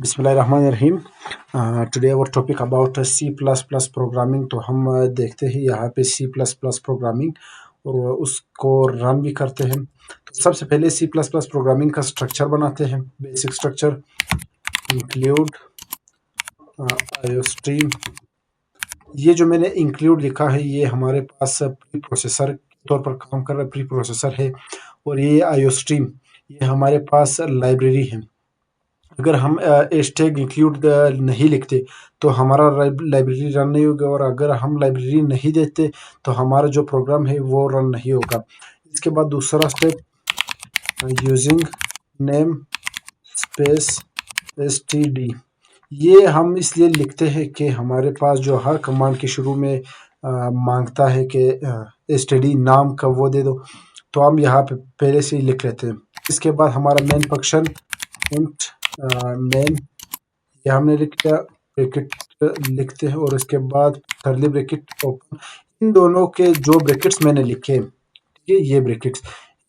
बिस्मिल्लाहिर्रहमानिर्रहीम। Today our topic about C plus plus programming. तो हम देखते हैं यहाँ पे सी प्लस प्लस प्रोग्रामिंग और उसको रन भी करते हैं। तो सबसे पहले सी प्लस प्लस प्रोग्रामिंग का स्ट्रक्चर बनाते हैं। Basic structure include iostream. ये जो मैंने इंक्लूड लिखा है ये हमारे पास प्री प्रोसेसर के तौर पर काम कर रहा प्री प्रोसेसर है, और ये आईओस्ट्रीम ये हमारे पास लाइब्रेरी है। अगर हम हैशटैग इंक्लूड नहीं लिखते तो हमारा लाइब्रेरी रन नहीं होगा, और अगर हम लाइब्रेरी नहीं देते तो हमारा जो प्रोग्राम है वो रन नहीं होगा। इसके बाद दूसरा step using name space std। ये हम इसलिए लिखते हैं कि हमारे पास जो हर कमांड के शुरू में मांगता है कि std नाम का वो दे दो, तो हम यहाँ पे पहले से ही लिख लेते हैं। इसके बाद हमारा मेन फंक्शन इंट मेन ये हमने लिख दिया, ब्रैकेट लिखते हैं और इसके बाद कर्ली ब्रैकेट ओपन। इन दोनों के जो ब्रैकेट्स मैंने लिखे, ठीक है, ये ब्रैकेट्स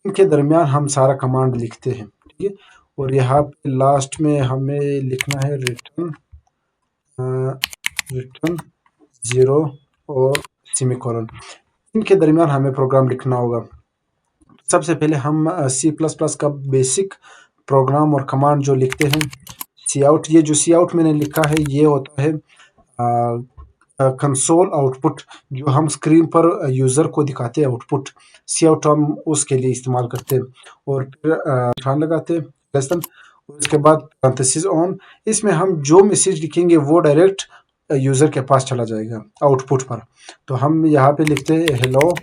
इनके दरमियान हम सारा कमांड लिखते हैं, ठीक है। और यहाँ पे लास्ट में हमें लिखना है रिटर्न 0 और सेमीकोलन। इनके दरमियान हमें प्रोग्राम लिखना होगा। सबसे पहले हम सी प्लस प्लस का बेसिक प्रोग्राम और कमांड जो लिखते हैं सी आउट। ये जो सी आउट मैंने लिखा है ये होता है कंसोल आउटपुट, जो हम स्क्रीन पर यूज़र को दिखाते हैं आउटपुट। सी आउट हम उसके लिए इस्तेमाल करते हैं। और फिर ध्यान लगाते हैं लेसन, और उसके बाद पैरेंथेसिस ऑन। इसमें हम जो मैसेज लिखेंगे वो डायरेक्ट यूज़र के पास चला जाएगा आउटपुट पर। तो हम यहाँ पे लिखते हैं हेलो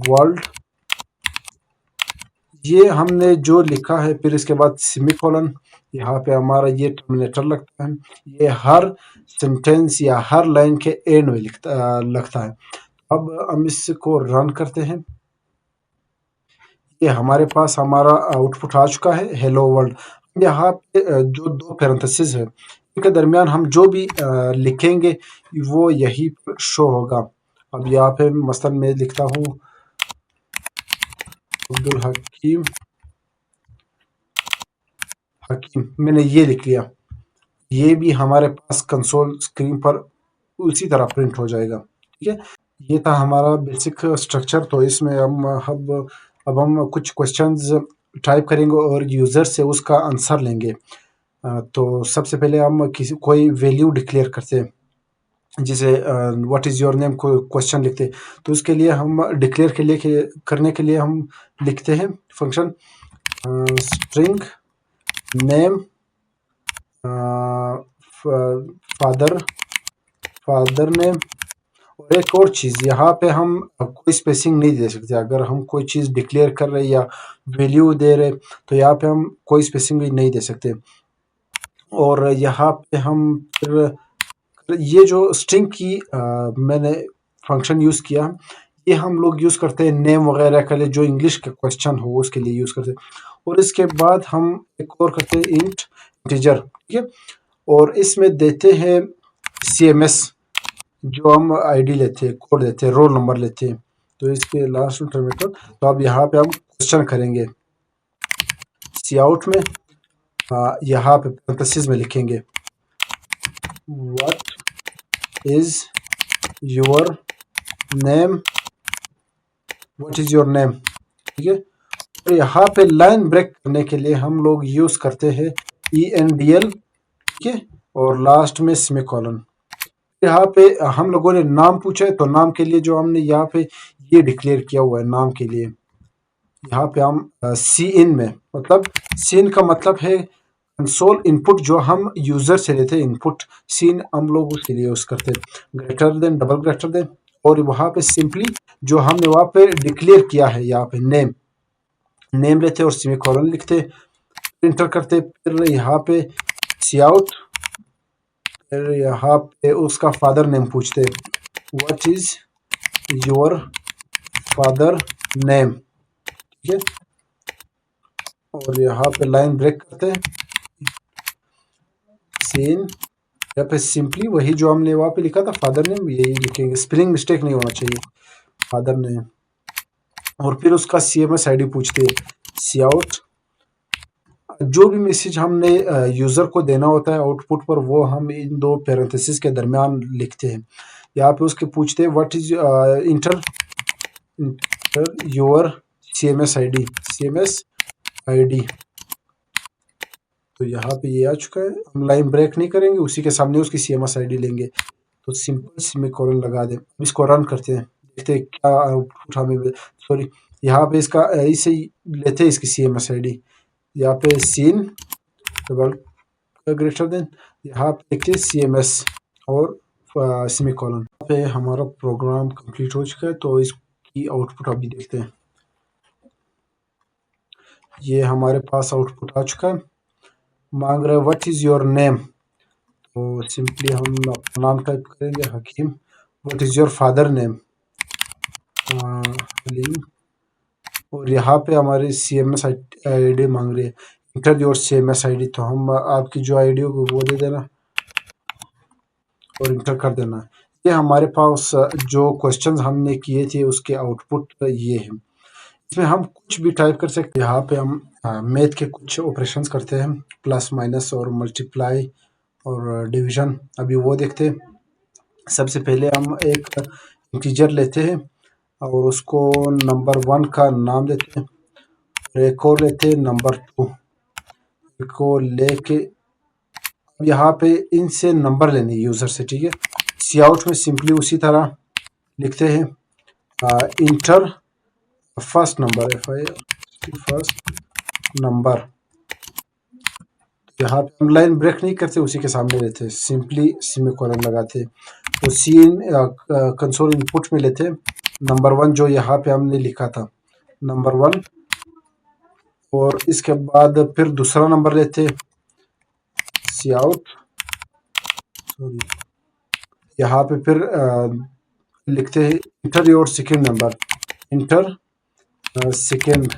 वर्ल्ड, ये हमने जो लिखा है। फिर इसके बाद सेमीकोलन, यहाँ पे हमारा ये टर्मिनेटर लगता है। ये हर सेंटेंस या हर लाइन के एंड में लगता है। अब हम इसको रन करते हैं। ये हमारे पास हमारा आउटपुट आ चुका है हेलो वर्ल्ड। यहाँ पे जो दो पैरेंथेसिस है इनके दरमियान हम जो भी लिखेंगे वो यही शो होगा। अब यहाँ पे मसलन मैं लिखता हूँ अब्दुल हकीम मैंने ये लिख लिया। ये भी हमारे पास कंसोल स्क्रीन पर उसी तरह प्रिंट हो जाएगा, ठीक है। ये था हमारा बेसिक स्ट्रक्चर। तो इसमें अब हम कुछ क्वेश्चंस टाइप करेंगे और यूज़र से उसका आंसर लेंगे। तो सबसे पहले हम कोई वैल्यू डिक्लेयर करते हैं, जिसे व्हाट इज़ योर नेम को क्वेश्चन लिखते हैं। तो उसके लिए हम डिक्लेयर करने के लिए हम लिखते हैं function string name father name. और एक और चीज़, यहाँ पे हम कोई स्पेसिंग नहीं दे सकते। अगर हम कोई चीज़ डिक्लेयर कर रहे या वैल्यू दे रहे तो यहाँ पे हम कोई स्पेसिंग भी नहीं दे सकते। और यहाँ पे हम फिर ये जो स्ट्रिंग की मैंने फंक्शन यूज़ किया, ये हम लोग यूज़ करते हैं नेम वगैरह के लिए, जो इंग्लिश का क्वेश्चन हो उसके लिए यूज़ करते हैं। और इसके बाद हम एक और करते हैं इंट इंटीजर, ठीक है। और इसमें देते हैं CMS, जो हम आईडी लेते हैं, कोड देते हैं, रोल नंबर लेते हैं। तो इसके लास्ट में टर्मिनेटर। तो अब यहाँ पे हम क्वेश्चन करेंगे सी आउट में, यहाँ पे पैरेंथेसिस में लिखेंगे what is your name, what is your name, ठीक है। और यहाँ पे लाइन ब्रेक करने के लिए हम लोग यूज करते हैं ENDL, ठीक है, और लास्ट में सेमीकोलन। यहाँ पे हम लोगों ने नाम पूछा है, तो नाम के लिए जो हमने यहाँ पे ये डिक्लेयर किया हुआ है नाम के लिए, यहाँ पे हम CIN में, मतलब CIN का मतलब है कंसोल इनपुट, जो हम यूजर से लेते हैं इनपुट। CIN हम लोग उसके लिए यूज करते हैं greater than, double greater than. और वहाँ पे सिंपली जो हमने वहाँ पे डिक्लेयर किया है यहाँ पे नेम लेते और सेमीकोलन लिखते, इंटर करते। फिर यहाँ पे सी आउट, फिर यहाँ पे उसका फादर नेम पूछते what is your father name, ठीक है। और यहाँ पे लाइन ब्रेक करते हैं सीन, यहाँ पे सिंपली वही जो हमने वहाँ पे लिखा था फादर नेम यही लिखेंगे, स्पेलिंग मिस्टेक नहीं होना चाहिए, फादर नेम। और फिर उसका CMS ID पूछते हैं सी आउट जो भी मैसेज हमने यूज़र को देना होता है आउटपुट पर, वो हम इन दो पैरेंथेसिस के दरमियान लिखते हैं। यहाँ पे उसके पूछते हैं what is inter your CMS ID। तो यहाँ पे ये आ चुका है, हम लाइन ब्रेक नहीं करेंगे, उसी के सामने उसकी CMS ID लेंगे। तो सिंपल सेमीकोलन लगा दें। इसको रन करते हैं, देखते हैं क्या आउटपुट हमें, सॉरी यहाँ पे इसका ऐसे ही लेते हैं इसकी CMS ID। यहाँ पे सीन डबल ग्रेटर देन, यहाँ पे देखते हैं CMS और सेमीकोलन। यहाँ पे हमारा प्रोग्राम कंप्लीट हो चुका है, तो इसकी आउटपुट अभी देखते हैं। ये हमारे पास आउटपुट आ चुका है, मांग रहे व्हाट इज़ योर नेम। तो सिंपली हम अपना नाम टाइप करेंगे Hakeem. What is your father name, Haleem. और यहाँ पे हमारी CMS ID मांग रही है, इंटर योर CMS ID। तो हम आपकी जो ID होगी वो दे देना और इंटर कर देना। ये हमारे पास जो क्वेश्चंस हमने किए थे उसके आउटपुट ये हैं। इसमें हम कुछ भी टाइप कर सकते हैं। यहाँ पे हम मैथ के कुछ ऑपरेशंस करते हैं, प्लस माइनस और मल्टीप्लाई और डिवीजन। अभी वो देखते हैं। सबसे पहले हम एक इंटीजर लेते हैं और उसको नंबर 1 का नाम देते हैं, और एक और लेते हैं नंबर 2 को लेके। यहाँ पे इनसे नंबर लेने यूज़र से, ठीक है। सी आउट में सिंपली उसी तरह लिखते हैं inter first number, first number. यहाँ पे हम लाइन ब्रेक नहीं करते, उसी के सामने लेते हैं, सिंपली सेमीकोलन लगाते हैं। तो सीन कंसोल इनपुट में लेते हैं नंबर 1 जो यहाँ पे हमने लिखा था, नंबर 1। और इसके बाद फिर दूसरा नंबर लेते हैं, सी आउट, सॉरी यहाँ पे फिर लिखते हैं inter your second number, inter second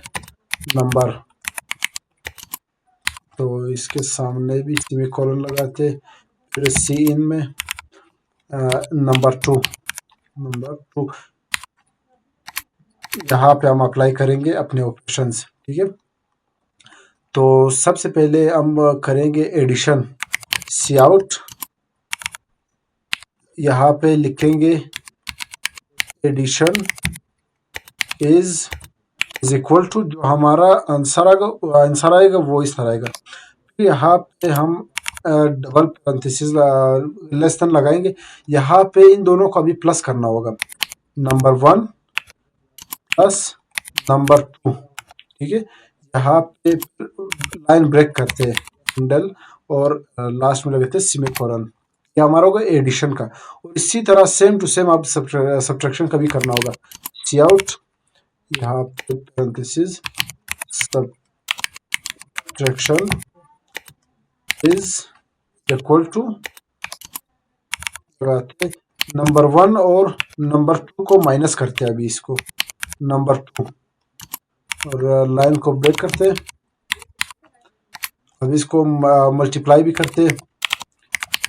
number. तो इसके सामने भी सेमीकोलन लगाते, फिर सी इन में नंबर 2 यहाँ पे हम अप्लाई करेंगे अपने ऑपरेशंस, ठीक है। तो सबसे पहले हम करेंगे एडिशन, सी आउट, यहाँ पे लिखेंगे एडिशन इज इक्वल टू, जो हमारा आंसर आएगा वो इस तरह आएगा। फिर यहाँ पे हम डबल पैरेंथेसिस लेस देन लगाएंगे। यहाँ पे इन दोनों को अभी प्लस करना होगा, नंबर 1 प्लस नंबर 2, ठीक है। यहाँ पे लाइन ब्रेक करते हैं इंडल, और लास्ट में लगाते हैं सेमीकोलन। ये हमारा होगा एडिशन का। और इसी तरह सेम टू सेम आप सब्ट्रैक्शन का भी करना होगा, सी आउट, यहाँ पे parenthesis subtraction is equal to, number 1 और नंबर 2 को माइनस करते हैं अभी इसको, नंबर 2, और लाइन को ब्रेक करते हैं। अब इसको मल्टीप्लाई भी करते हैं,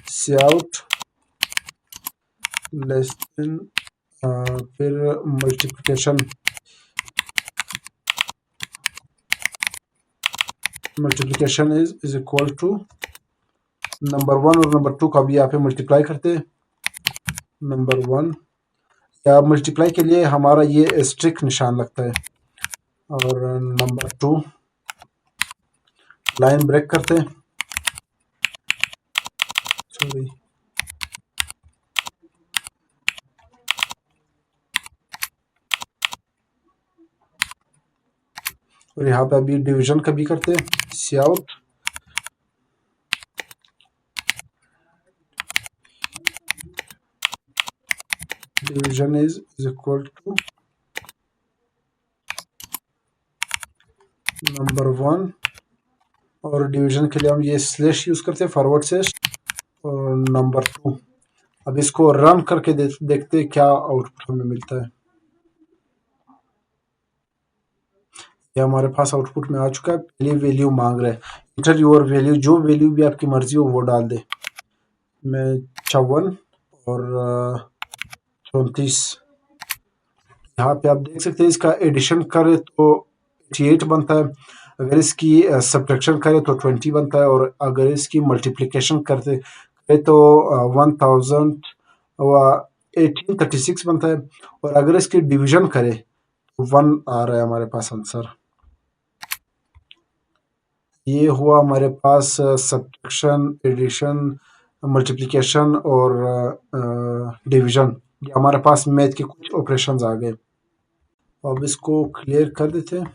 सी आउट लेस देन, फिर multiplication is equal to number 1 और नंबर 2 का भी यहाँ पे मल्टीप्लाई करते हैं, नंबर 1। या मल्टीप्लाई के लिए हमारा ये स्ट्रिक निशान लगता है, और नंबर 2 लाइन ब्रेक करते हैं, सॉरी और यहाँ पे अभी डिवीजन का भी करते हैं, cout division is equal to number 1, और डिवीजन के लिए हम ये स्लैश यूज करते हैं, फॉरवर्ड स्लैश, और नंबर 2। अब इसको रन करके देखते हैं क्या आउटपुट हमें मिलता है। ये हमारे पास आउटपुट में आ चुका है। पहली वैल्यू मांग रहा है, इंटर योर वैल्यू, जो वैल्यू भी आपकी मर्जी हो वो डाल दे। मैं 54 और 34। यहाँ पे आप देख सकते हैं, इसका एडिशन करें तो 88 बनता है, अगर इसकी सब्ट्रैक्शन करें तो 20 बनता है, और अगर इसकी मल्टीप्लिकेशन करते करें तो 1836 बनता है, और अगर इसकी डिवीजन करें तो 1 आ रहा है हमारे पास आंसर। ये हुआ हमारे पास सब्ट्रैक्शन, एडिशन, मल्टीप्लिकेशन और डिवीजन। ये हमारे पास मैथ के कुछ ऑपरेशंस आ गए। अब इसको क्लियर कर देते हैं।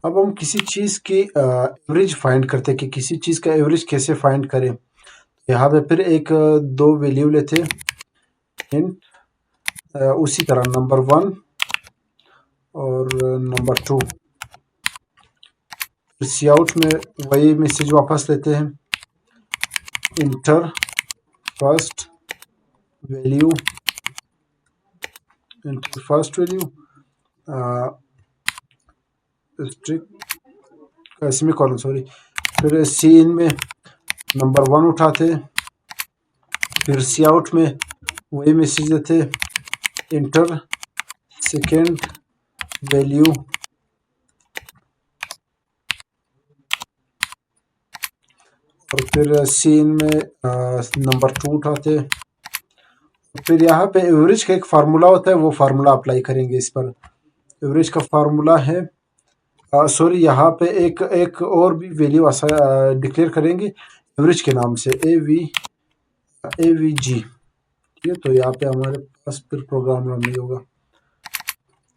अब हम किसी चीज़ की एवरेज फाइंड करते हैं कि किसी चीज़ का एवरेज कैसे फाइंड करें। यहाँ पे फिर एक दो वैल्यू लेते हैं, उसी तरह नंबर 1 और नंबर 2। सी आउट में वही मैसेज वापस लेते हैं, inter first value, inter first value semicolon, sorry. फिर सी इन में नंबर 1 उठाते, फिर सी आउट में वही मैसेज देते, इंटर सेकेंड वैल्यू, और फिर सी इन में नंबर 2 उठाते। फिर यहाँ पे एवरेज का एक फार्मूला होता है, वो फार्मूला अप्लाई करेंगे इस पर। एवरेज का फार्मूला है, सॉरी, यहाँ पे एक और भी वैल्यू डिक्लेयर करेंगे एवरेज के नाम से, ए वी जी। ठीक है, तो यहाँ पे हमारे पास फिर प्रोग्राम रन नहीं होगा।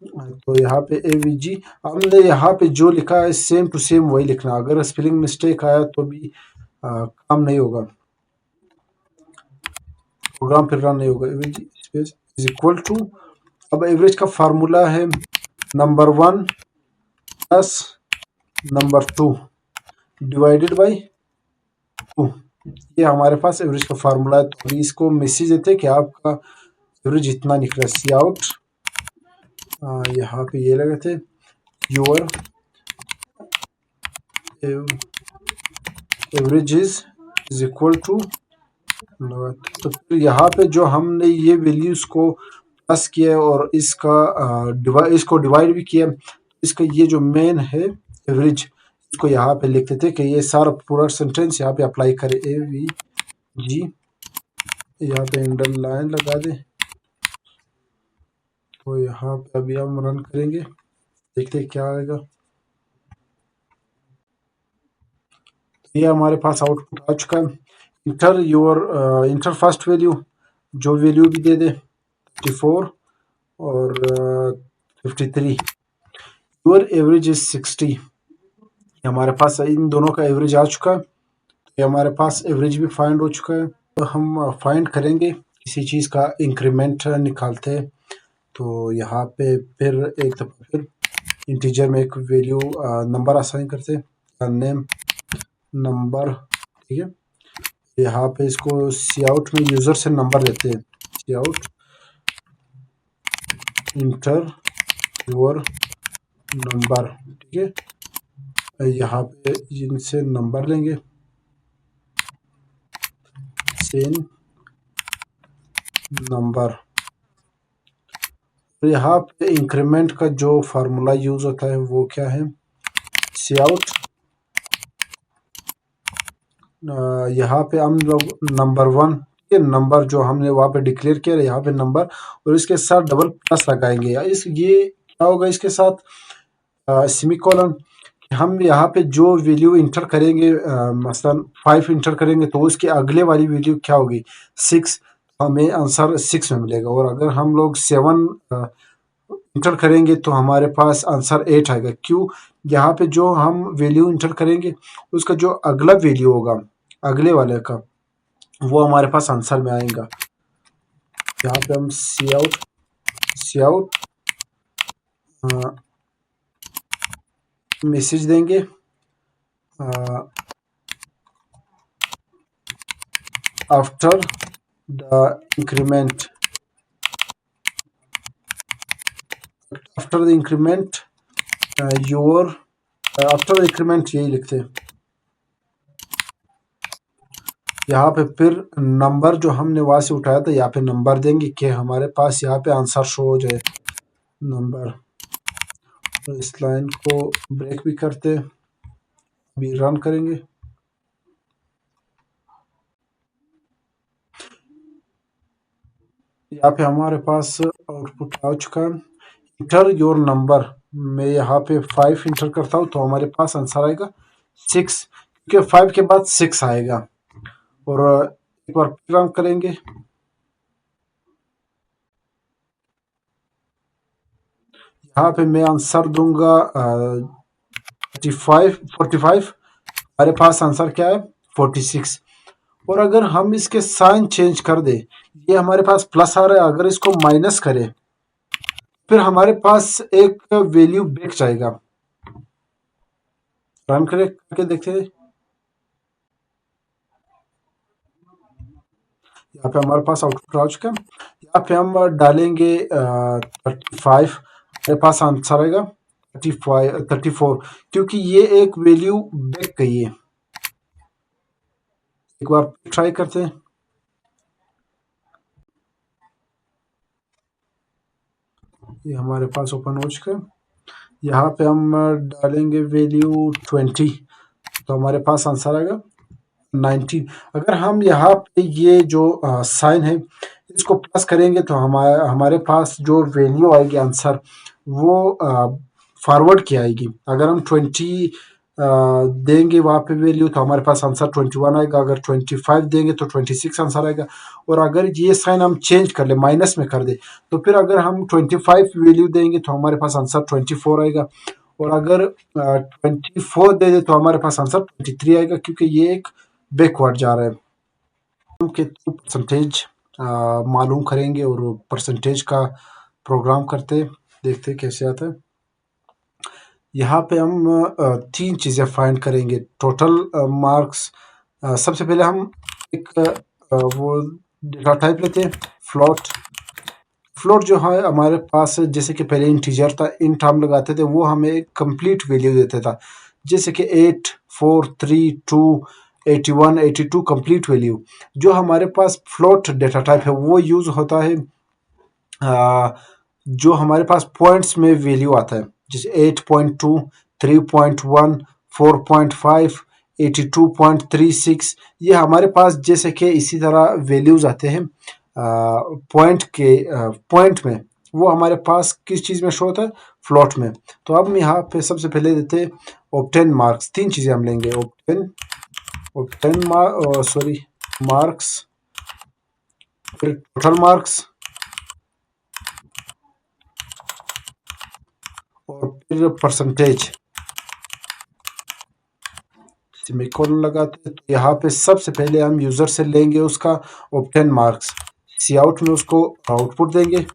तो यहाँ पे ए वी जी हमने यहाँ पे जो लिखा है सेम टू सेम वही लिखना। अगर स्पेलिंग मिस्टेक आया तो भी काम नहीं होगा, प्रोग्राम फिर रन नहीं होगा। A V G space is equal to, अब एवरेज का फार्मूला है number 1 plus number 2 divided by 2। ये हमारे पास एवरेज का फार्मूला है। तो अभी इसको मैसेज देते हैं कि आपका एवरेज इतना निकला। सी आउट, यहाँ पे ये लगे थे, your average is equal to. तो फिर यहाँ पे जो हमने ये वैल्यूज को प्लस किया है और इसको डिवाइड भी किया, इसका ये जो मेन है एवरेज, इसको यहाँ पे लिख देते कि ये सारा पूरा सेंटेंस यहाँ पे अप्लाई करे। ए वी जी, यहाँ पे अंडर लाइन लगा दे। तो यहाँ पे अभी हम रन करेंगे, देखते हैं क्या आएगा। ये हमारे पास आउटपुट आ चुका है। इंटर फर्स्ट वैल्यू, जो वैल्यू भी दे दे, 54 और 53। Your average is 60। हमारे पास इन दोनों का एवरेज आ चुका है। ये हमारे पास एवरेज भी फाइंड हो चुका है। तो हम फाइंड करेंगे, किसी चीज़ का इंक्रीमेंट निकालते हैं। तो यहाँ पे फिर एक दफ़ा फिर इंटीजर में एक वैल्यू नंबर असाइन करते हैं, नेम नंबर। ठीक है, यहाँ पे इसको सी आउट में यूज़र से नंबर लेते हैं, सी आउट इंटर योर नंबर। ठीक है, यहाँ पे इनसे नंबर लेंगे, सेन नंबर। तो यहाँ पे इंक्रीमेंट का जो फार्मूला यूज होता है वो क्या है, सी आउट, यहाँ पे हम लोग नंबर 1 के नंबर जो हमने वहाँ पे डिक्लेयर किया, यहाँ पे नंबर, और इसके साथ डबल प्लस लगाएंगे। ये क्या होगा इसके साथ सेमीकोलन। हम यहाँ पे जो वैल्यू इंटर करेंगे, मसलन 5 इंटर करेंगे तो उसके अगले वाली वैल्यू क्या होगी, 6, हमें आंसर 6 में मिलेगा। और अगर हम लोग 7 इंटर करेंगे तो हमारे पास आंसर 8 आएगा। क्यों, यहाँ पे जो हम वैल्यू इंटर करेंगे उसका जो अगला वैल्यू होगा अगले वाले का, वो हमारे पास आंसर में आएगा। यहाँ पे हम सी आउट मैसेज देंगे, after the increment, your, after the increment यही लिखते हैं। यहाँ पे फिर नंबर जो हमने वहाँ से उठाया था यहाँ पे नंबर देंगे कि हमारे पास यहाँ पे आंसर शो हो जाए, नंबर। तो इस लाइन को ब्रेक भी करते, अभी रन करेंगे। यहाँ पे हमारे पास आउटपुट आ चुका है। इंटर योर नंबर, मैं यहाँ पे 5 इंटर करता हूँ तो हमारे पास आंसर आएगा 6, क्योंकि 5 के बाद 6 आएगा। और एक बार रन करेंगे। यहाँ पे मैं आंसर दूंगा 45। हमारे पास आंसर क्या है 46। और अगर हम इसके साइन चेंज कर दे, ये हमारे पास प्लस आ रहा है, अगर इसको माइनस करें फिर हमारे पास एक वैल्यू बैक जाएगा। रन करके देखते हैं। यहाँ पे हमारे पास आउटपुट आ चुका है। यहाँ पे हम डालेंगे 35, हमारे पास आंसर आएगा 34, क्योंकि ये एक वैल्यू बैक गई है। एक बार ट्राई करते हैं। ये हमारे पास ओपन हो चुका है। यहाँ पे हम डालेंगे वैल्यू 20, तो हमारे पास आंसर आएगा 19। अगर हम यहाँ पे ये जो साइन है इसको प्लस करेंगे तो हमारे पास जो वैल्यू आएगी आंसर वो फॉरवर्ड की आएगी। अगर हम 20 देंगे वहाँ पे वैल्यू तो हमारे पास आंसर 21 आएगा। अगर 25 देंगे तो 26 आंसर आएगा। और अगर ये साइन हम चेंज कर ले, माइनस में कर दे, तो फिर अगर हम 25 वैल्यू देंगे तो हमारे पास आंसर 24 आएगा। और अगर 24 दे दे तो हमारे पास आंसर 23 आएगा, क्योंकि ये एक बैकवर्ड जा रहा है। हम के परसेंटेज मालूम करेंगे और परसेंटेज का प्रोग्राम करते देखते कैसे आता है। यहाँ पे हम 3 चीज़ें फाइंड करेंगे। टोटल मार्क्स, सबसे पहले हम एक वो डेटा टाइप लेते हैं फ्लोट। फ्लोट जो है हमारे पास, जैसे कि पहले इंटीजर था, इंट हम लगाते थे, वो हमें एक कंप्लीट वैल्यू देता था, जैसे कि 8, 4, 3, 2, 81, 82 कंप्लीट वैल्यू। जो हमारे पास फ्लोट डेटा टाइप है वो यूज़ होता है जो हमारे पास पॉइंट्स में वैल्यू आता है, जैसे 8.2, 3.1, 4.5, 82.36। ये हमारे पास जैसे कि इसी तरह वैल्यूज आते हैं पॉइंट में, वो हमारे पास किस चीज़ में शो होता है, फ्लोट में। तो अब हम यहाँ पे सबसे पहले देते हैं ऑब्टेन मार्क्स। 3 चीज़ें हम लेंगे, ऑब्टेन मार्क्स, फिर टोटल मार्क्स और फिर परसेंटेज। सेमीकोलन लगाते हैं। तो यहाँ पे सबसे पहले हम यूज़र से लेंगे उसका ऑब्टेन मार्क्स, सी आउट में उसको आउटपुट देंगे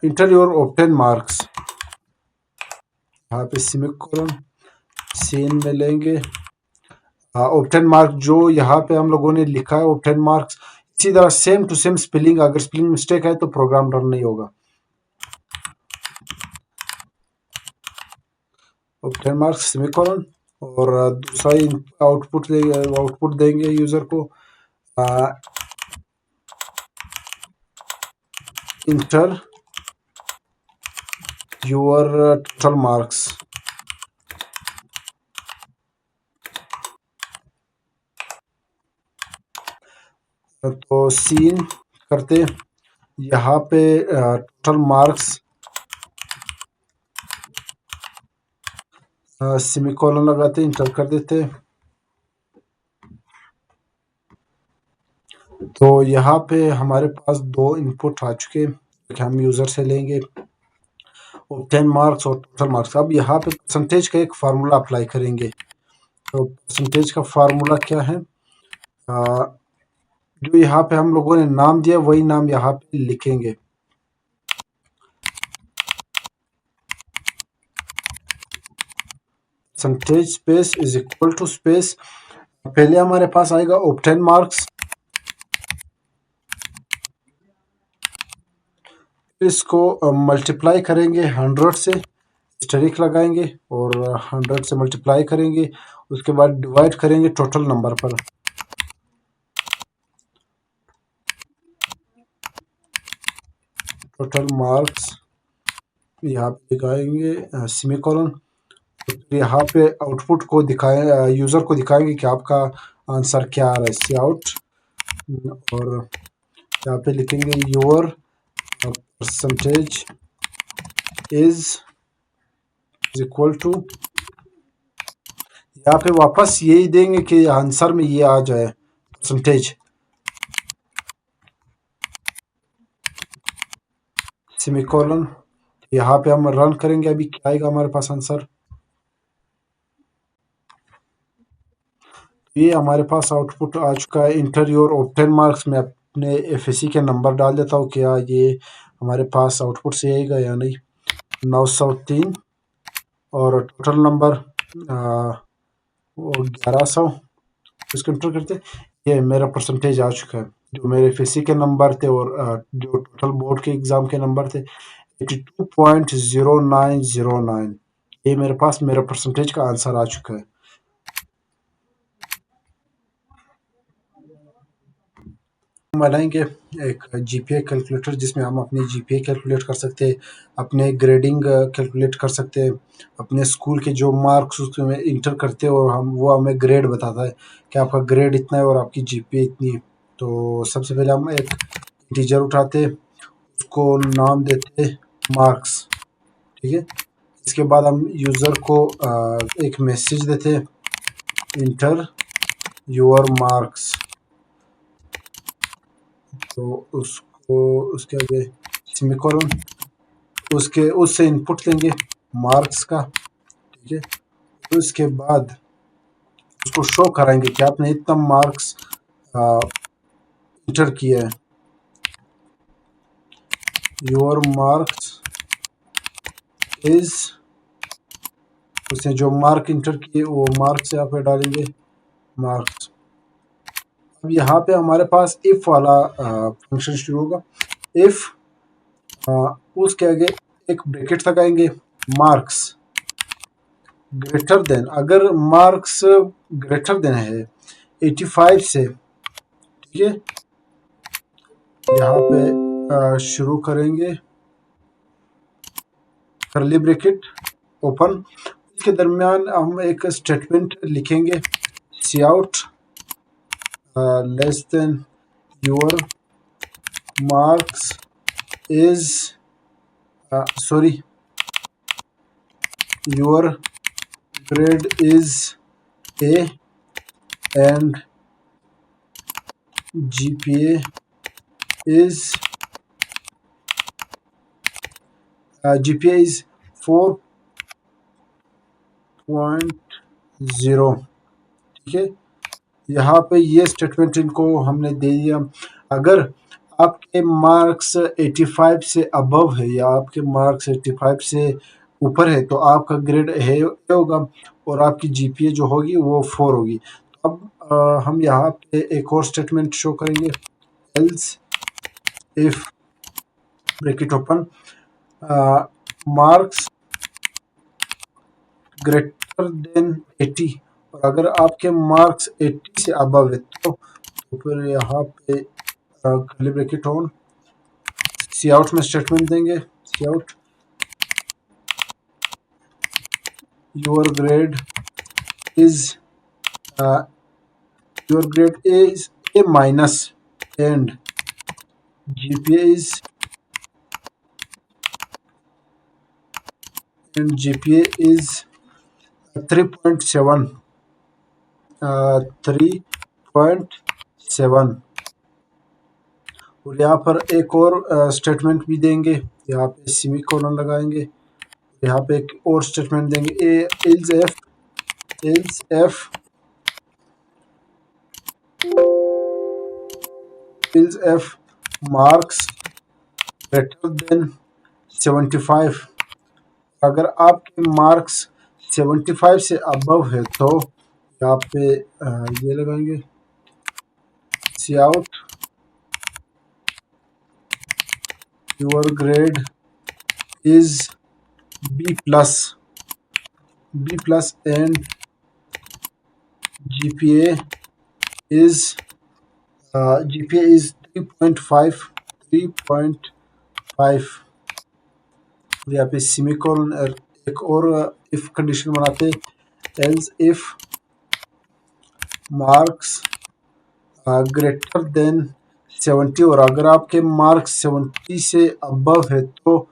इंटर योर ऑब्टेन मार्क्स। यहाँ पे सेमीकोलन सीन में लेंगे ऑब्टेन मार्क, जो यहाँ पे हम लोगों ने लिखा है ऑब्टेन मार्क्स, इसी तरह सेम टू सेम स्पेलिंग। अगर स्पेलिंग मिस्टेक है तो प्रोग्राम रन नहीं होगा। ऑब्टेन मार्क्स सेमीकोलन, और दूसरा आउटपुट देंगे यूजर को इंटर योर टोटल मार्क्स। तो सीन करते यहाँ पे टोटल मार्क्स सेमीकोलन लगाते इंटर कर देते। तो यहाँ पे हमारे पास 2 इनपुट आ चुके हैं, हम यूज़र से लेंगे ऑब्टेन मार्क्स और टोटल मार्क्स। अब यहाँ पे परसेंटेज का एक फार्मूला अप्लाई करेंगे। तो परसेंटेज का फार्मूला क्या है, जो यहाँ पे हम लोगों ने नाम दिया वही नाम यहाँ पे लिखेंगे। Percentage space is equal to space, पहले हमारे पास आएगा ऑब्टेन मार्क्स, इसको मल्टीप्लाई करेंगे 100 से, स्टेरिक लगाएंगे और 100 से मल्टीप्लाई करेंगे, उसके बाद डिवाइड करेंगे टोटल नंबर पर। टोटल मार्क्स यहाँ पे दिखाएंगे सेमीकोलन। यहाँ पे आउटपुट को दिखाएं, यूज़र को दिखाएंगे कि आपका आंसर क्या आ रहा है, सी आउट। और यहाँ पे लिखेंगे your percentage is equal to, यहाँ पे वापस यही देंगे कि आंसर में ये आ जाए परसेंटेज, सेमीकोलन। यहाँ पे हम रन करेंगे, अभी क्या आएगा हमारे पास आंसर। ये हमारे पास आउटपुट आ चुका है, इंटर योर ऑब्टेन मार्क्स। में अपने एफएससी के नंबर डाल देता हूँ, क्या ये हमारे पास आउटपुट से आएगा या नहीं। 903 और टोटल नंबर 1100, इसको इंटर करते। ये मेरा परसेंटेज आ चुका है, जो मेरे एफएससी के नंबर थे और जो टोटल बोर्ड के एग्ज़ाम के नंबर थे 82.0909। ये मेरे पास मेरा परसेंटेज का आंसर आ चुका है। हम बनाएंगे एक जीपीए कैलकुलेटर, जिसमें हम अपनी जीपीए कैलकुलेट कर सकते हैं, अपने ग्रेडिंग कैलकुलेट कर सकते हैं, अपने स्कूल के जो मार्क्स उसमें इंटर करते हैं और वो हमें ग्रेड बताता है कि आपका ग्रेड इतना है और आपकी जीपीए इतनी है। तो सबसे पहले हम एक इंटीजर उठाते, उसको नाम देते मार्क्स, ठीक है। इसके बाद हम यूज़र को एक मैसेज देते, इंटर योर मार्क्स। तो उसको उसके आगे सेमीकोलन, उससे इनपुट लेंगे मार्क्स का, ठीक है। तो उसके बाद उसको शो कराएंगे कि आपने इतना मार्क्स इंटर किया है। योर मार्क्स इज, उसने जो मार्क इंटर किए वो मार्क्स यहाँ पे डालेंगे, मार्क्स। अब यहाँ पे हमारे पास इफ वाला फंक्शन शुरू होगा। इफ उसके आगे एक ब्रैकेट लगाएंगे, मार्क्स ग्रेटर देन, अगर मार्क्स ग्रेटर देन है 85 से, ठीक है। यहाँ पे शुरू करेंगे करली ब्रैकेट ओपन, इसके दरमियान हम एक स्टेटमेंट लिखेंगे, cout less than your marks is, sorry, your grade is A and GPA is 4.0, ठीक है। यहाँ पे ये स्टेटमेंट इनको हमने दे दिया। अगर आपके मार्क्स 85 से अबव है या आपके मार्क्स 85 से ऊपर है तो आपका ग्रेड है होगा और आपकी जीपीए जो होगी वो 4 होगी। अब हम यहाँ पे एक और स्टेटमेंट शो करेंगे, else if bracket open marks greater then 80, और अगर आपके मार्क्स 80 से अबव है तो फिर यहाँ पे curly bracket on, cout में स्टेटमेंट देंगे, cout your grade is A minus and GPA is 3.7, 3.7। और यहाँ पर एक और स्टेटमेंट भी देंगे, यहाँ पे सेमीकोलन लगाएंगे, यहाँ पे एक और स्टेटमेंट देंगे, else F marks greater then 75। अगर आपके मार्क्स 75 से अबव है तो यहाँ पे ये लगाएंगे, cout your grade is B plus and GPA is 3.5 5। यहाँ पे सेमीकोलन एक और इफ कंडीशन बनाते, else if marks greater then 70, और अगर आपके मार्क्स 70 से अबव है तो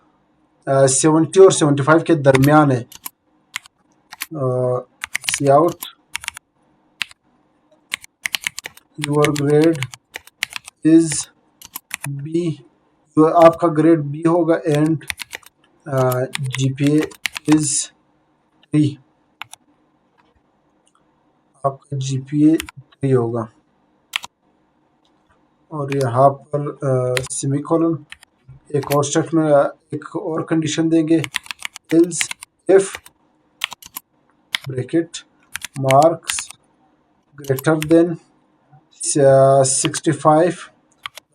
70 और 75 के दरमियान है, cout your grade is B, तो आपका ग्रेड बी होगा, एंड जीपीए इज 3, आपका जीपीए 3 होगा। और यहाँ पर सेमीकोलन एक और स्टेटमेंट, एक और कंडीशन देंगे, else if bracket marks greater then 65,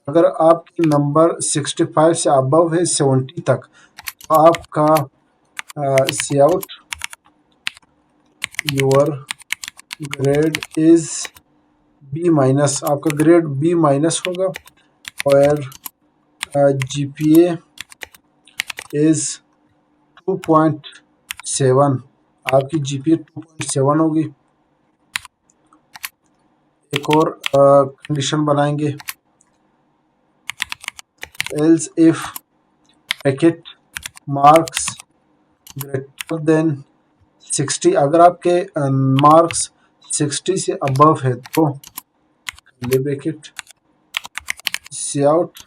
अगर आपके नंबर 65 से अबव है 70 तक, तो आपका cout your grade is B minus, आपका ग्रेड बी माइनस होगा, और जीपीए इज 2.7, आपकी जीपीए 2.7 होगी। एक और कंडीशन बनाएंगे, else if bracket marks greater than 60, अगर आपके मार्क्स 60 से अबव है तो bracket cout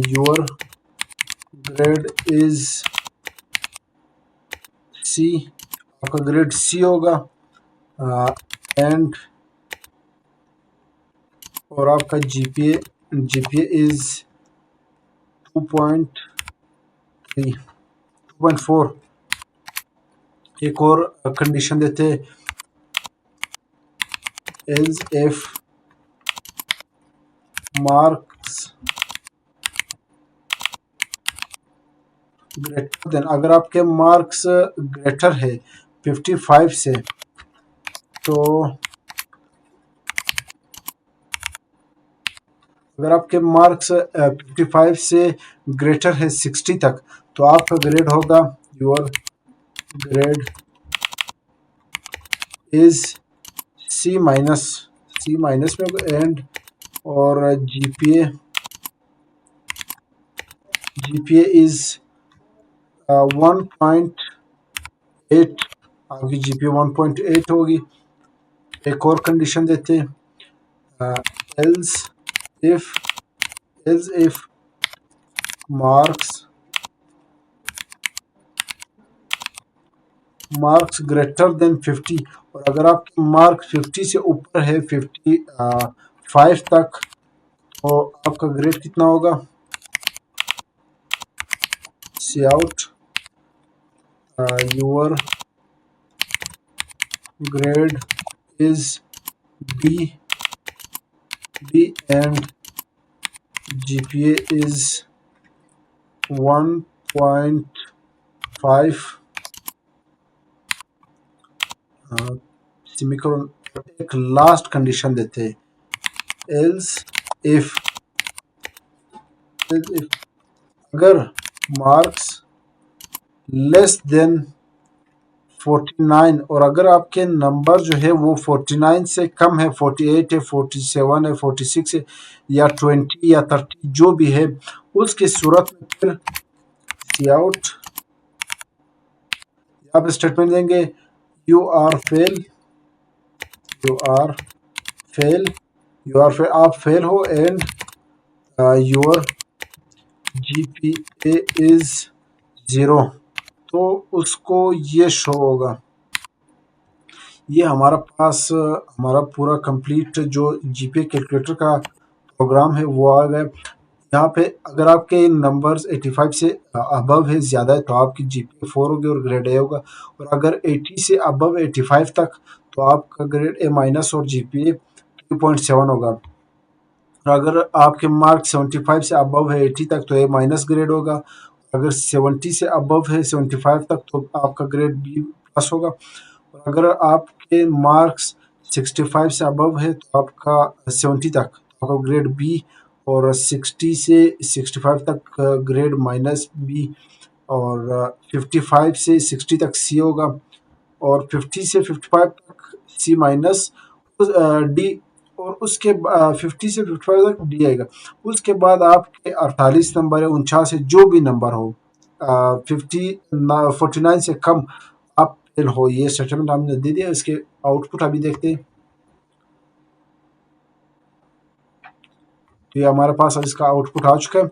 your grade is C, आपका ग्रेड सी होगा, एंड और आपका जीपीए इज 2.3 2.4। एक और कंडीशन देते, else if marks greater then, अगर आपके मार्क्स ग्रेटर है 55 से, तो अगर आपके मार्क्स 55 से ग्रेटर है 60 तक, तो आपका ग्रेड होगा, your grade is C minus में होगा, एंड और जीपीए इज 1.8, आपकी जीपीए 1.8 होगी। एक और कंडीशन देते हैं, else if marks greater then 50, और अगर आपके मार्क्स 50 से ऊपर है 55 तक, तो आपका ग्रेड कितना होगा, cout your grade is B and GPA is 1.5, semicolon. एक लास्ट कंडीशन देते हैं, एल्स इफ अगर मार्क्स लेस देन 49, और अगर आपके नंबर जो है वो 49 से कम है, 48 है, 47 है, 46 है, या 20 या 30 जो भी है, उसकी सूरत में फिर सी आउट, आप स्टेटमेंट देंगे, यू आर फेल, आप फेल हो, एंड योर जीपीए इज 0, तो उसको ये शो होगा। ये हमारा पूरा कंप्लीट जो जीपीए कैलकुलेटर का प्रोग्राम है वो आ गया। यहाँ पे अगर आपके नंबर्स 85 से अबव है, ज़्यादा है, तो आपकी जीपीए 4 होगी और ग्रेड ए होगा, और अगर 80 से अबव 85 तक, तो आपका ग्रेड ए माइनस और जीपीए 2.7 होगा। और अगर आपके मार्क 75 से अबव है 80 तक, तो ए माइनस ग्रेड होगा, अगर 70 से अबव है 75 तक, तो आपका ग्रेड बी प्लस होगा, और अगर आपके मार्क्स 65 से अबव है, तो आपका 70 तक, तो आपका ग्रेड बी और 60 से 65 तक ग्रेड -B, और 55 से 60 तक C होगा, और 50 से 55 तक C- D, और उसके 50 से 55 तक D आएगा। उसके बाद आपके 48 नंबर है, 49 से जो भी नंबर हो, 49 से कम आप फेल हो। ये स्टेटमेंट हमने दे दिया। इसके आउटपुट अभी देखते हैं। तो ये हमारे पास अब इसका आउटपुट आ चुका है।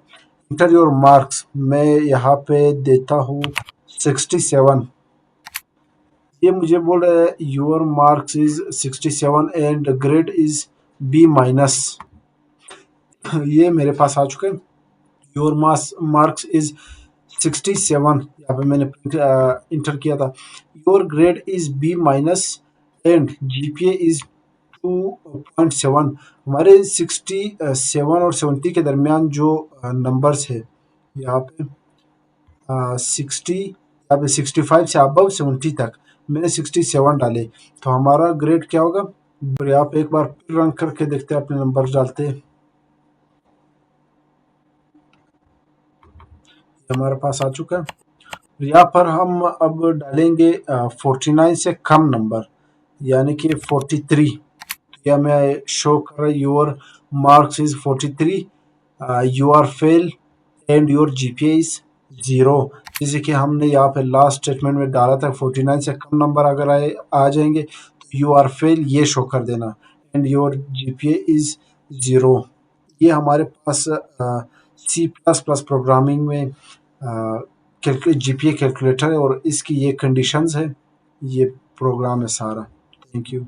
इंटर योर मार्क्स, मैं यहाँ पे देता हूँ 67। ये मुझे बोल रहा है your marks is 67 and grade is B-। ये मेरे पास आ चुका है। योर मार्क्स इज 67, यहाँ पे मैंने इंटर किया था। Your grade is B- and GPA is 2.7। हमारे 67 और 70 के दरमियान जो नंबर्स है, यहाँ पे 60, यहाँ पे 65 से अबव 70 तक, मैंने 67 डाले, तो हमारा ग्रेड क्या होगा। और यहाँ पे एक बार फिर रन करके देखते हैं, अपने नंबर डालते हैं। हमारे पास आ चुका है। यहाँ पर हम अब डालेंगे 49 से कम नंबर, यानी कि 43। या मैं शो कर रहा, your marks is 43, you are fail and your GPA is 0। जैसे कि हमने यहाँ पे लास्ट स्टेटमेंट में डाला था, 49 से कम नंबर अगर आ जाएंगे तो यू आर फेल ये शो कर देना, एंड योर GPA इज 0। ये हमारे पास C++ प्रोग्रामिंग में GPA कैलकुलेटर है, और इसकी ये कंडीशंस है, ये प्रोग्राम है सारा। Thank you.